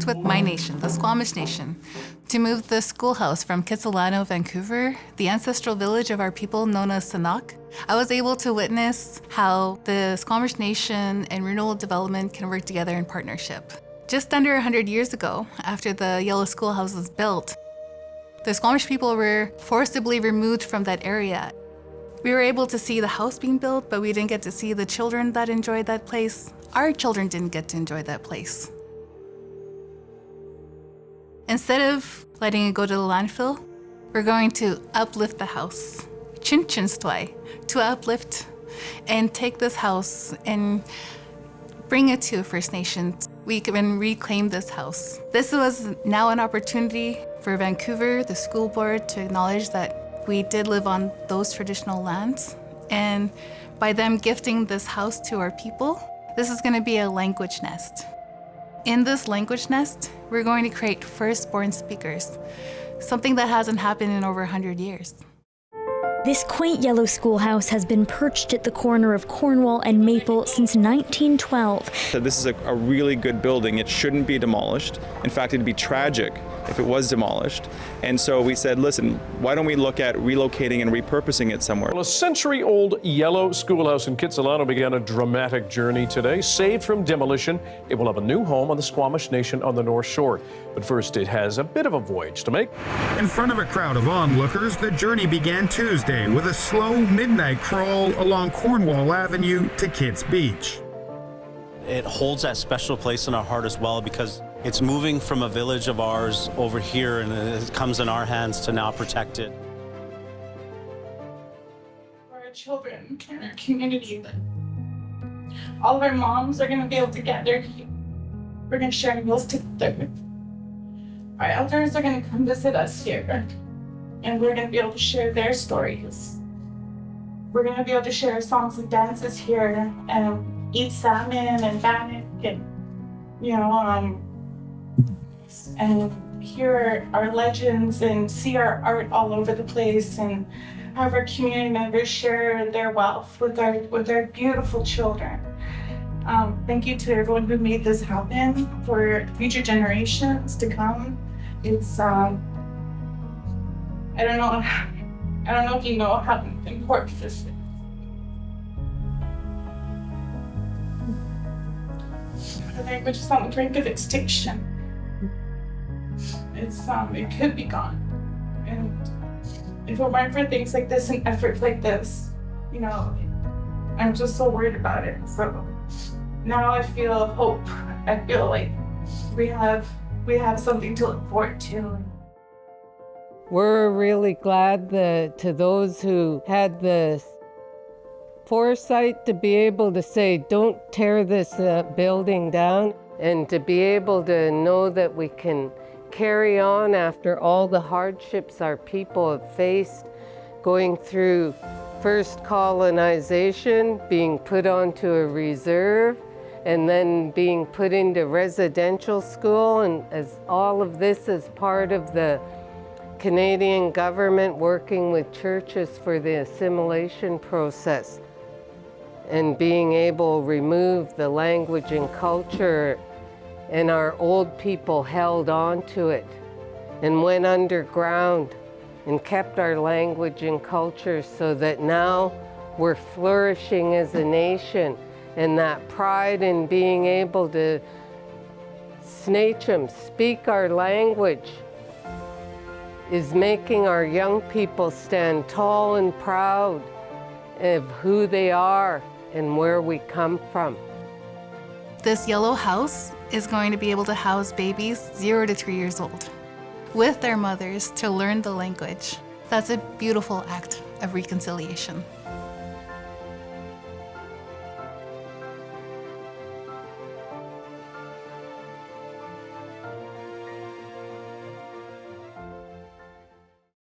worked with my nation, the Squamish Nation, to move the schoolhouse from Kitsilano, Vancouver, the ancestral village of our people known as Sćwmélch'tstn. I was able to witness how the Squamish Nation and Renewal development can work together in partnership. Just under 100 years ago, after the yellow schoolhouse was built, the Squamish people were forcibly removed from that area. We were able to see the house being built, but we didn't get to see the children that enjoyed that place. Our children didn't get to enjoy that place. Instead of letting it go to the landfill, we're going to uplift the house. Xwmélch'tstn, to uplift and take this house and bring it to First Nations. We can reclaim this house. This was now an opportunity for Vancouver, the school board, to acknowledge that we did live on those traditional lands. And by them gifting this house to our people, this is going to be a language nest. In this language nest, we're going to create firstborn speakers, something that hasn't happened in over 100 years. This quaint yellow schoolhouse has been perched at the corner of Cornwall and Maple since 1912. So this is a really good building. It shouldn't be demolished. In fact, it'd be tragic if it was demolished. And so we said, listen, why don't we look at relocating and repurposing it somewhere? Well, a century-old yellow schoolhouse in Kitsilano began a dramatic journey today. Saved from demolition, it will have a new home on the Squamish Nation on the North Shore. But first, it has a bit of a voyage to make. In front of a crowd of onlookers, the journey began Tuesday with a slow midnight crawl along Cornwall Avenue to Kitts Beach. It holds that special place in our heart as well because it's moving from a village of ours over here, and it comes in our hands to now protect it. For our children in our community, all of our moms are going to be able to gather here. We're going to share meals together. Our elders are going to come visit us here, and we're going to be able to share their stories. We're going to be able to share songs and dances here, and eat salmon and bannock, and and hear our legends and see our art all over the place, and have our community members share their wealth with our beautiful children. Thank you to everyone who made this happen for future generations to come. It's I don't know if you know how important this is. The language is on the brink of extinction. It could be gone. And if it weren't for things like this and efforts like this, I'm just so worried about it. So now I feel hope. I feel like we have something to look forward to. We're really glad that to those who had the foresight to be able to say, don't tear this building down, and to be able to know that we can carry on after all the hardships our people have faced, going through first colonization, being put onto a reserve, and then being put into residential school, and as all of this is part of the Canadian government working with churches for the assimilation process, and being able to remove the language and culture, and our old people held on to it and went underground and kept our language and culture, so that now we're flourishing as a nation, and that pride in being able to speak our language is making our young people stand tall and proud of who they are and where we come from. This yellow house is going to be able to house babies 0 to 3 years old with their mothers to learn the language. That's a beautiful act of reconciliation.